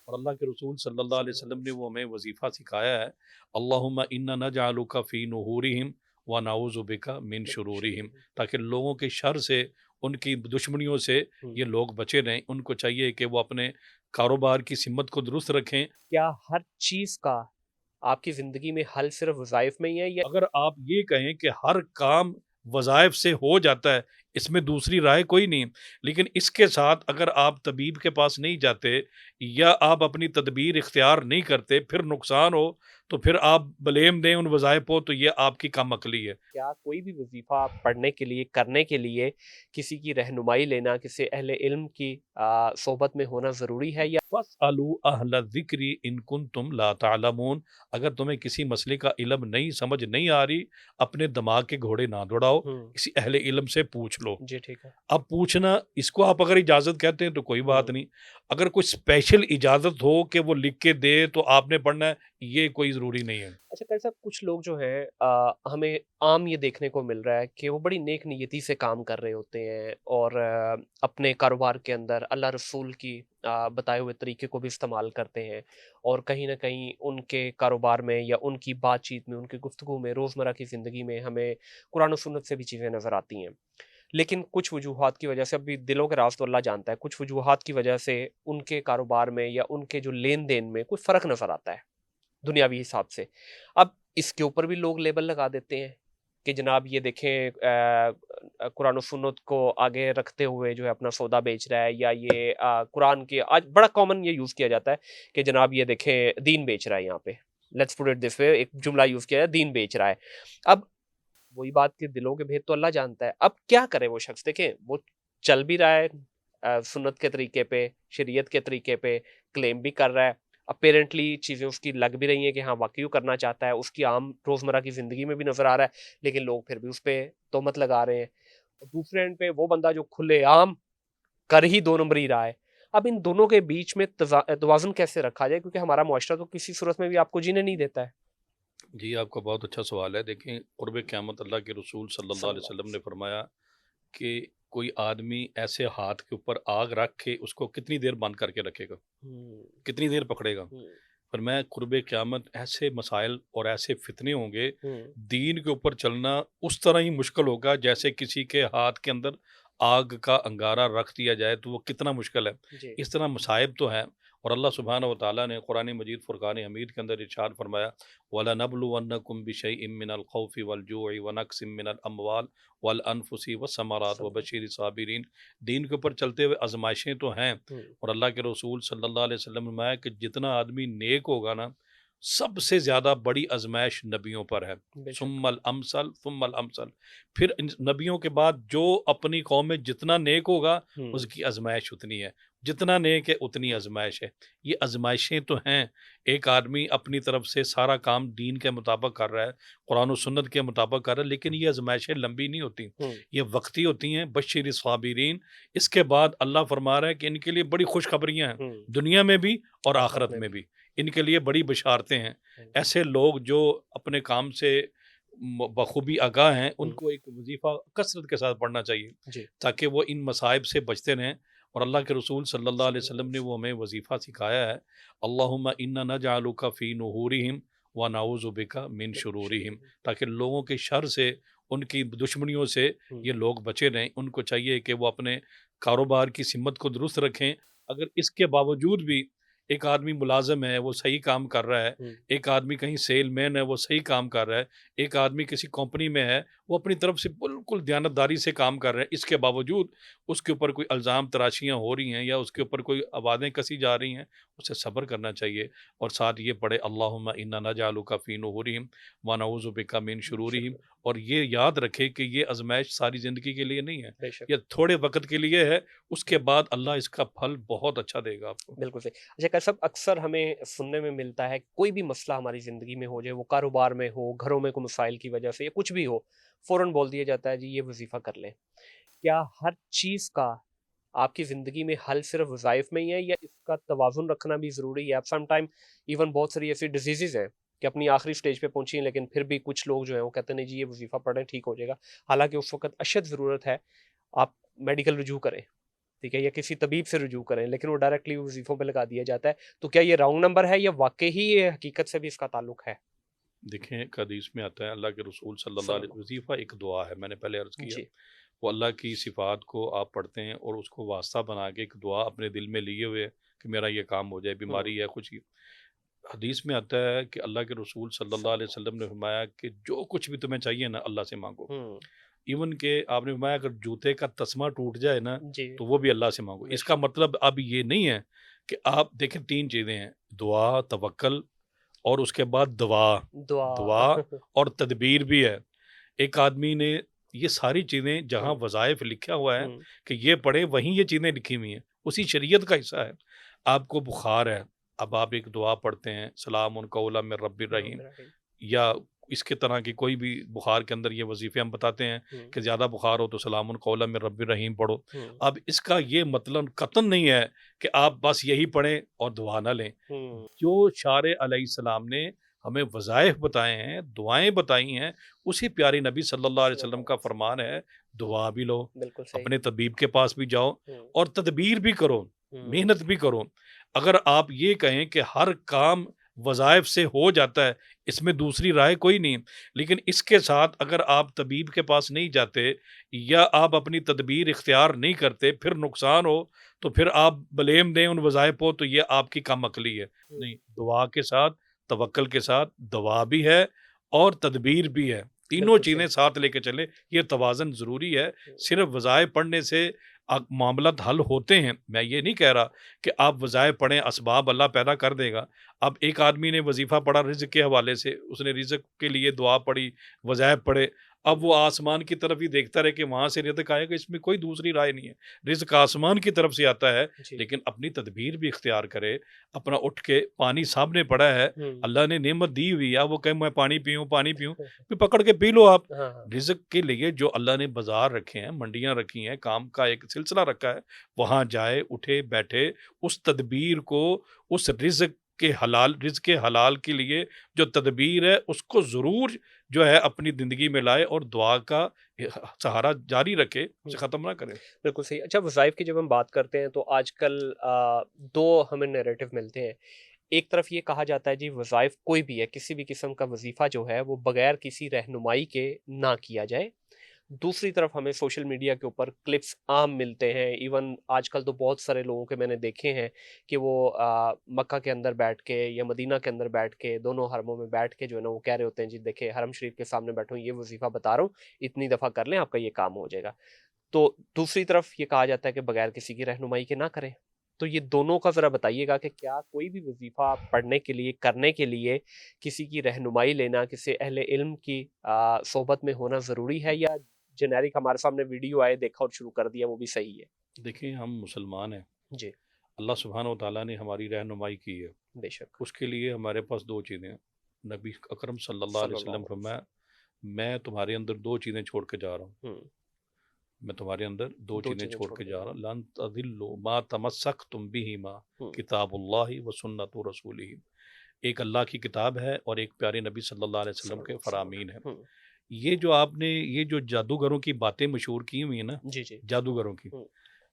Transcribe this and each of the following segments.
اور اللہ کے رسول صلی اللہ علیہ وسلم نے وہ ہمیں وظیفہ سکھایا ہے، اللہم انا نجعلک فی نحورہم ونعوذ بک من شرورہم، تاکہ لوگوں کے شر سے، ان کی دشمنیوں سے یہ لوگ بچے رہیں۔ ان کو چاہیے کہ وہ اپنے کاروبار کی سمت کو درست رکھیں۔ کیا ہر چیز کا آپ کی زندگی میں حل صرف وظائف میں ہی ہے، یا اگر آپ یہ کہیں کہ ہر کام وظائف سے ہو جاتا ہے، اس میں دوسری رائے کوئی نہیں، لیکن اس کے ساتھ اگر آپ طبیب کے پاس نہیں جاتے یا آپ اپنی تدبیر اختیار نہیں کرتے، پھر نقصان ہو تو پھر آپ بلیم دیں ان وظائف کو، تو یہ آپ کی کم عقلی ہے۔ کیا کوئی بھی وظیفہ پڑھنے کے لیے، کرنے کے لیے کسی کی رہنمائی لینا، کسی اہل علم کی صحبت میں ہونا ضروری ہے، یا فَاسْأَلُوا أَهْلَ الذِّكْرِ إِن كُنتُمْ لَا تَعْلَمُونَ، اگر تمہیں کسی مسئلے کا علم نہیں، سمجھ نہیں آ رہی، اپنے دماغ کے گھوڑے نہ دوڑاؤ، کسی اہل علم سے پوچھ لو۔ جی ٹھیک ہے۔ اب پوچھنا اس کو آپ اگر اجازت کہتے ہیں تو کوئی بات نہیں، اگر کوئی اسپیشل اجازت ہو کہ وہ لکھ کے دے تو آپ نے پڑھنا ہے، یہ کوئی ضروری نہیں ہے۔ اچھا قاری صاحب، کچھ لوگ جو ہیں ہمیں عام یہ دیکھنے کو مل رہا ہے کہ وہ بڑی نیک نیتی سے کام کر رہے ہوتے ہیں، اور اپنے کاروبار کے اندر اللہ رسول کی بتائے ہوئے طریقے کو بھی استعمال کرتے ہیں، اور کہیں نہ کہیں ان کے کاروبار میں یا ان کی بات چیت میں، ان کی گفتگو میں، روزمرہ کی زندگی میں ہمیں قرآن و سنت سے بھی چیزیں نظر آتی ہیں، لیکن کچھ وجوہات کی وجہ سے، ابھی دلوں کے راز تو اللہ جانتا ہے، کچھ وجوہات کی وجہ سے ان کے کاروبار میں یا ان کے جو لین دین میں کوئی فرق نظر آتا ہے دنیاوی حساب سے۔ اب اس کے اوپر بھی لوگ لیبل لگا دیتے ہیں کہ جناب یہ دیکھیں قرآن و سنت کو آگے رکھتے ہوئے جو ہے اپنا سودا بیچ رہا ہے، یا یہ قرآن کے آج بڑا کامن یہ یوز کیا جاتا ہے کہ جناب یہ دیکھیں دین بیچ رہا ہے، یہاں پہ لیٹس پٹ اٹ دس وے، ایک جملہ یوز کیا ہے، دین بیچ رہا ہے۔ اب وہی بات کہ دلوں کے بھید تو اللہ جانتا ہے، اب کیا کرے وہ شخص؟ دیکھیں وہ چل بھی رہا ہے سنت کے طریقے پہ، شریعت کے طریقے پہ، کلیم بھی کر رہا ہے، اپیرنٹلی چیزیں اس کی لگ بھی رہی ہیں کہ ہاں واقعی وہ کرنا چاہتا ہے، اس کی عام روزمرہ کی زندگی میں بھی نظر آ رہا ہے، لیکن لوگ پھر بھی اس پہ تہمت لگا رہے ہیں۔ اور دوسرے اینڈ پہ وہ بندہ جو کھلے عام کر ہی دو نمبری رہا ہے۔ اب ان دونوں کے بیچ میں توازن کیسے رکھا جائے، کیونکہ ہمارا معاشرہ تو کسی صورت میں بھی آپ کو جینے نہیں دیتا ہے۔ جی، آپ کا بہت اچھا سوال ہے۔ دیکھیں، قرب قیامت اللہ کے رسول صلی اللہ صلی علیہ اللہ وسلم علیہ نے فرمایا کہ کوئی آدمی ایسے ہاتھ کے اوپر آگ رکھ کے اس کو کتنی دیر بند کر کے رکھے گا، وسلم۔ کتنی دیر پکڑے گا؟ پر میں قرب قیامت ایسے مسائل اور ایسے فتنے ہوں گے، دین کے اوپر چلنا اس طرح ہی مشکل ہوگا جیسے کسی کے ہاتھ کے اندر آگ کا انگارہ رکھ دیا جائے تو وہ کتنا مشکل ہے۔ جی اس طرح مصائب تو ہیں، اور اللہ سبحانہ و تعالیٰ نے قرآن مجید فرقان حمید کے اندر ارشاد فرمایا وَلَنَبْلُوَنَّكُمْ بِشَيْءٍ مِّنَ الْخَوْفِ وَالْجُوعِ وَنَقْصٍ مِّنَ الْأَمْوَالِ وَالْأَنفُسِ وَالثَّمَرَاتِ وَبَشِّرِ الصَّابِرِينَ۔ دین کے اوپر چلتے ہوئے آزمائشیں تو ہیں، اور اللہ کے رسول صلی اللہ علیہ وسلم نے فرمایا کہ جتنا آدمی نیک ہوگا نا، سب سے زیادہ بڑی آزمائش نبیوں پر ہے، بے شک۔ ثم الامثل ثم الامثل، پھر نبیوں کے بعد جو اپنی قوم میں جتنا نیک ہوگا اس کی آزمائش اتنی ہے، جتنا نیک ہے اتنی آزمائش ہے۔ یہ آزمائشیں تو ہیں، ایک آدمی اپنی طرف سے سارا کام دین کے مطابق کر رہا ہے، قرآن و سنت کے مطابق کر رہا ہے، لیکن یہ آزمائشیں لمبی نہیں ہوتی، یہ وقتی ہوتی ہیں۔ بشر الصابرین، اس کے بعد اللہ فرما رہا ہے کہ ان کے لیے بڑی خوشخبریاں ہیں، دنیا میں بھی اور آخرت میں بھی، ان کے لیے بڑی بشارتیں ہیں۔ ایسے لوگ جو اپنے کام سے بخوبی آگاہ ہیں، ان کو ایک وظیفہ کثرت کے ساتھ پڑھنا چاہیے جی تاکہ وہ ان مصائب سے بچتے رہیں۔ اور اللہ کے رسول صلی اللہ علیہ وسلم نے وہ ہمیں وظیفہ سکھایا ہے، اللہم انا نجعلک فی نحورہم ونعوذ بک من شرورہم، تاکہ لوگوں کے شر سے، ان کی دشمنیوں سے یہ لوگ بچے رہیں۔ ان کو چاہیے کہ وہ اپنے کاروبار کی سمت کو درست رکھیں۔ اگر اس کے باوجود بھی ایک آدمی ملازم ہے، وہ صحیح کام کر رہا ہے، ایک آدمی کہیں سیل مین ہے، وہ صحیح کام کر رہا ہے، ایک آدمی کسی کمپنی میں ہے، وہ اپنی طرف سے بالکل دیانتداری سے کام کر رہے ہیں، اس کے باوجود اس کے اوپر کوئی الزام تراشیاں ہو رہی ہیں یا اس کے اوپر کوئی آوازیں کسی جا رہی ہیں، اسے صبر کرنا چاہیے، اور ساتھ یہ پڑھے اللہم انا نجعلک فی نحورہم ونعوذ بک من شرورہم، اور یہ یاد رکھے کہ یہ آزمائش ساری زندگی کے لیے نہیں ہے، بے شک۔ یہ تھوڑے وقت کے لیے ہے، اس کے بعد اللہ اس کا پھل بہت اچھا دے گا آپ کو۔ بالکل صحیح۔ اچھا قاری صاحب، اکثر ہمیں سننے میں ملتا ہے کہ کوئی بھی مسئلہ ہماری زندگی میں ہو جائے، وہ کاروبار میں ہو، گھروں میں کوئی مسائل کی وجہ سے یا کچھ بھی ہو، فوراً بول دیا جاتا ہے جی یہ وظیفہ کر لیں۔ کیا ہر چیز کا آپ کی زندگی میں حل صرف وظائف میں ہی ہے، یا اس کا توازن رکھنا بھی ضروری ہے؟ اب سم ٹائم ایون بہت ساری ایسی ڈیزیزز ہیں کہ اپنی آخری سٹیج پہ پہنچی ہیں، لیکن پھر بھی کچھ لوگ جو ہیں وہ کہتے ہیں نہیں جی یہ وظیفہ پڑھیں ٹھیک ہو جائے گا، حالانکہ اس وقت اشد ضرورت ہے آپ میڈیکل رجوع کریں۔ ٹھیک ہے، یا کسی طبیب سے رجوع کریں، لیکن وہ ڈائریکٹلی وظیفوں پہ لگا دیا جاتا ہے. تو کیا یہ رانگ نمبر ہے یا واقعی ہی یہ حقیقت سے بھی اس کا تعلق ہے؟ دیکھیں ایک حدیث میں آتا ہے اللہ کے رسول صلی اللہ صلی علیہ اللہ وظیفہ ایک دعا ہے، میں نے پہلے عرض کیا جی وہ اللہ کی صفات کو آپ پڑھتے ہیں اور اس کو واسطہ بنا کے ایک دعا اپنے دل میں لیے ہوئے کہ میرا یہ کام ہو جائے، بیماری ہے کچھ. حدیث میں آتا ہے کہ اللہ کے رسول صلی اللہ علیہ وسلم نے فرمایا کہ جو کچھ بھی تمہیں چاہیے نا اللہ سے مانگو. ایون کہ آپ نے فرمایا اگر جوتے کا تسمہ ٹوٹ جائے نا جی تو وہ بھی اللہ سے مانگو. اس کا مطلب اب یہ نہیں ہے کہ آپ دیکھیں تین چیزیں ہیں، دعا، توکل اور اس کے بعد دعا دعا اور تدبیر بھی ہے. ایک آدمی نے یہ ساری چیزیں جہاں وظائف لکھا ہوا ہے کہ یہ پڑھیں وہیں یہ چیزیں لکھی ہوئی ہیں، اسی شریعت کا حصہ ہے. آپ کو بخار ہے، اب آپ ایک دعا پڑھتے ہیں سلام قولا من رب الرحیم، یا اس کے طرح کی کوئی بھی بخار کے اندر یہ وظیفے ہم بتاتے ہیں کہ زیادہ بخار ہو تو سلام قولا من رب الرحیم پڑھو. اب اس کا یہ مطلب قطعاً نہیں ہے کہ آپ بس یہی پڑھیں اور دعا نہ لیں. جو شارع علیہ السلام نے ہمیں وظائف بتائے ہیں، دعائیں بتائی ہیں، اسی پیاری نبی صلی اللہ علیہ وسلم کا فرمان ہے دعا بھی لو، بالکل صحیح. اپنے طبیب کے پاس بھی جاؤ اور تدبیر بھی کرو، محنت بھی کرو. اگر آپ یہ کہیں کہ ہر کام وظائف سے ہو جاتا ہے، اس میں دوسری رائے کوئی نہیں، لیکن اس کے ساتھ اگر آپ طبیب کے پاس نہیں جاتے یا آپ اپنی تدبیر اختیار نہیں کرتے پھر نقصان ہو تو پھر آپ بلیم دیں ان وظائف کو تو یہ آپ کی کم عقلی ہے. نہیں، دعا کے ساتھ، توکل کے ساتھ دعا بھی ہے اور تدبیر بھی ہے، تینوں چیزیں ساتھ لے کے چلے. یہ توازن ضروری ہے. صرف وظائف پڑھنے سے معاملات حل ہوتے ہیں، میں یہ نہیں کہہ رہا کہ آپ وظائف پڑھیں اسباب اللہ پیدا کر دے گا. اب ایک آدمی نے وظیفہ پڑھا رزق کے حوالے سے، اس نے رزق کے لیے دعا پڑھی، وظائف پڑھے، اب وہ آسمان کی طرف ہی دیکھتا رہے کہ وہاں سے رزق آئے گا، اس میں کوئی دوسری رائے نہیں ہے. رزق آسمان کی طرف سے آتا ہے، لیکن اپنی تدبیر بھی اختیار کرے. اپنا اٹھ کے پانی سامنے پڑا ہے، اللہ نے نعمت دی ہوئی ہے، وہ کہے میں پانی پیوں پھر پکڑ کے پی لو. آپ رزق کے لیے جو اللہ نے بازار رکھے ہیں، منڈیاں رکھی ہیں، کام کا ایک سلسلہ رکھا ہے، وہاں جائے، اٹھے بیٹھے، اس تدبیر کو، اس رزق کے حلال کے لیے جو تدبیر ہے اس کو ضرور جو ہے اپنی زندگی میں لائے اور دعا کا سہارا جاری رکھے، اسے ختم نہ کرے. بالکل صحیح. اچھا، وظائف کی جب ہم بات کرتے ہیں تو آج کل دو ہمیں نیریٹو ملتے ہیں. ایک طرف یہ کہا جاتا ہے جی وظائف کوئی بھی ہے، کسی بھی قسم کا وظیفہ جو ہے وہ بغیر کسی رہنمائی کے نہ کیا جائے. دوسری طرف ہمیں سوشل میڈیا کے اوپر کلپس عام ملتے ہیں. ایون آج کل تو بہت سارے لوگوں کے میں نے دیکھے ہیں کہ وہ مکہ کے اندر بیٹھ کے یا مدینہ کے اندر بیٹھ کے، دونوں حرموں میں بیٹھ کے جو ہے نا وہ کہہ رہے ہوتے ہیں جی دیکھیں حرم شریف کے سامنے بیٹھو، یہ وظیفہ بتا رہا ہوں، اتنی دفعہ کر لیں آپ کا یہ کام ہو جائے گا. تو دوسری طرف یہ کہا جاتا ہے کہ بغیر کسی کی رہنمائی کے نہ کریں. تو یہ دونوں کا ذرا بتائیے گا کہ کیا کوئی بھی وظیفہ پڑھنے کے لیے، کرنے کے لیے کسی کی رہنمائی لینا، کسی اہل علم کی صحبت میں ہونا ضروری ہے، یا جنیرک ہمارے سامنے ویڈیو آئے دیکھا اور شروع کر دیا وہ بھی صحیح ہے؟ دیکھیں ہم مسلمان ہیں جی اللہ سبحانہ و تعالیٰ نے ہماری رہنمائی کی ہے، بے شک. اس کے لیے ہمارے پاس دو چیزیں ہیں. نبی اکرم صلی اللہ علیہ وسلم فرمایا میں تمہارے اندر دو چیزیں چھوڑ کے جا رہا ہوں، میں تمہارے اندر دو چیزیں چھوڑ کے جا رہا ہوں. لن تضلوا ما تمسکتم بہما کتاب اللہ و سنت رسولہ. ایک اللہ کی کتاب ہے اور ایک پیارے نبی صلی اللہ علیہ وسلم کے فرامین ہیں. یہ جو آپ نے یہ جو جادوگروں کی باتیں مشہور کی ہوئی ہیں نا، جادوگروں کی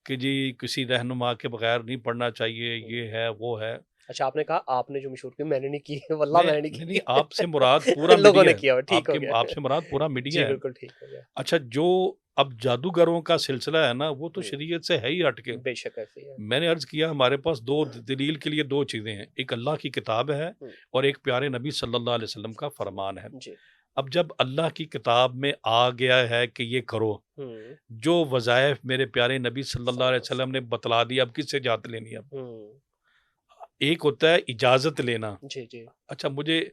کہ جی کسی رہنما کے بغیر نہیں پڑھنا چاہیے، یہ ہے وہ ہے. اچھا، آپ نے کہا آپ نے جو مشہور کی، میں نے نہیں کی، واللہ میں نے نہیں کی. نہیں، آپ سے مراد پورا لوگوں نے میڈیا کیا، ٹھیک ہو ہے، گیا. آپ سے مراد پورا میڈیا جی ہے. بالکل ٹھیک ہو گیا. اچھا، جو اب جادوگروں کا سلسلہ ہے نا وہ تو شریعت سے ہے ہی ہٹ کے. بے شک ایسے ہے. میں نے عرض کیا ہمارے پاس دو دلیل کے لیے دو چیزیں ہیں، ایک اللہ کی کتاب ہے اور ایک پیارے نبی صلی اللہ علیہ وسلم کا فرمان ہے. اب جب اللہ کی کتاب میں آ گیا ہے کہ یہ کرو، جو وظائف میرے پیارے نبی صلی اللہ علیہ وسلم نے بتلا دیا، اب کس سے اجازت لینی ہے؟ اب ایک ہوتا ہے اجازت لینا. اچھا، مجھے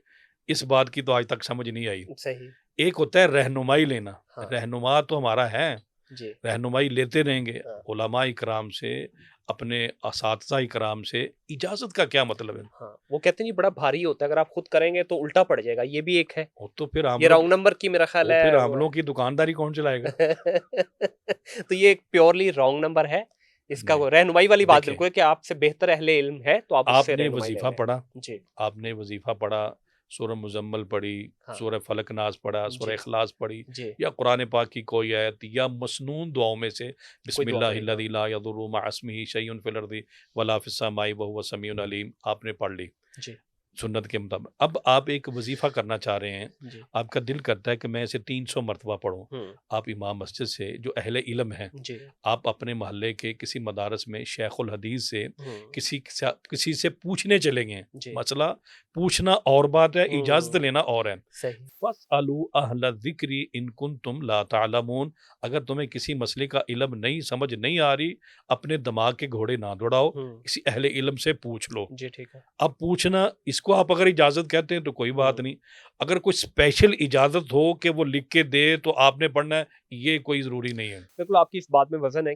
اس بات کی تو آج تک سمجھ نہیں آئی. صحیح. ایک ہوتا ہے رہنمائی لینا. رہنما تو ہمارا ہے، رہنمائی لیتے رہیں گے علماء اکرام سے، اپنے اساتذہ اکرام سے. اجازت کا کیا مطلب ہے؟ وہ کہتے ہیں بڑا بھاری ہوتا ہے، اگر آپ خود کریں گے تو الٹا پڑ جائے گا. یہ بھی ایک ہے، تو پھر یہ رانگ نمبر کی میرا خیال ہے. پھر عاملوں کی دکانداری کون چلائے گا؟ تو یہ ایک پیورلی رانگ نمبر ہے. اس کا رہنمائی والی بات بالکل ہے کہ آپ سے بہتر اہل علم ہے تو آپ اس سے نے وظیفہ پڑھا، آپ نے وظیفہ پڑھا، سورہ مزمل پڑھی، ہاں سورہ فلق ناز پڑھا، سورہ جی اخلاص پڑھی، جی یا قرآن پاک کی کوئی آیت یا مسنون دعاؤں میں سے کوئی بسم دعا اللہ پڑھی، ہاں الذی لا یضر مع اسمہ شیء فی الارض ولا فی السماء وهو السمیع العلیم آپ نے پڑھ لی جی سنت کے مطابق. اب آپ ایک وظیفہ کرنا چاہ رہے ہیں، جی آپ کا دل کرتا ہے کہ میں اسے 300 مرتبہ پڑھوں. ہوں آپ امام مسجد سے جو اہل علم ہیں، جی آپ اپنے محلے کے کسی مدارس میں شیخ الحدیث سے ہوں کسی سے پوچھنے چلے گئے. جی مسئلہ پوچھنا اور بات ہے، اجازت ہوں لینا اور ہے. صحیح فَاسْأَلُوا أَهْلَ الذِّكْرِ إِن كُنتُمْ لَا تَعْلَمُونَ. اگر تمہیں کسی مسئلے کا علم نہیں، سمجھ نہیں آ رہی، اپنے دماغ کے گھوڑے نہ دوڑاؤ، ہوں کسی اہل علم سے پوچھ لو. جی ٹھیک ہے اب پوچھنا اس کو آپ اگر اجازت کہتے ہیں تو کوئی بات ہوں نہیں. اگر کوئی اسپیشل اجازت ہو کہ وہ لکھ کے دے تو آپ نے پڑھنا ہے، یہ کوئی ضروری نہیں ہے. بالکل آپ کی اس بات میں وزن ہے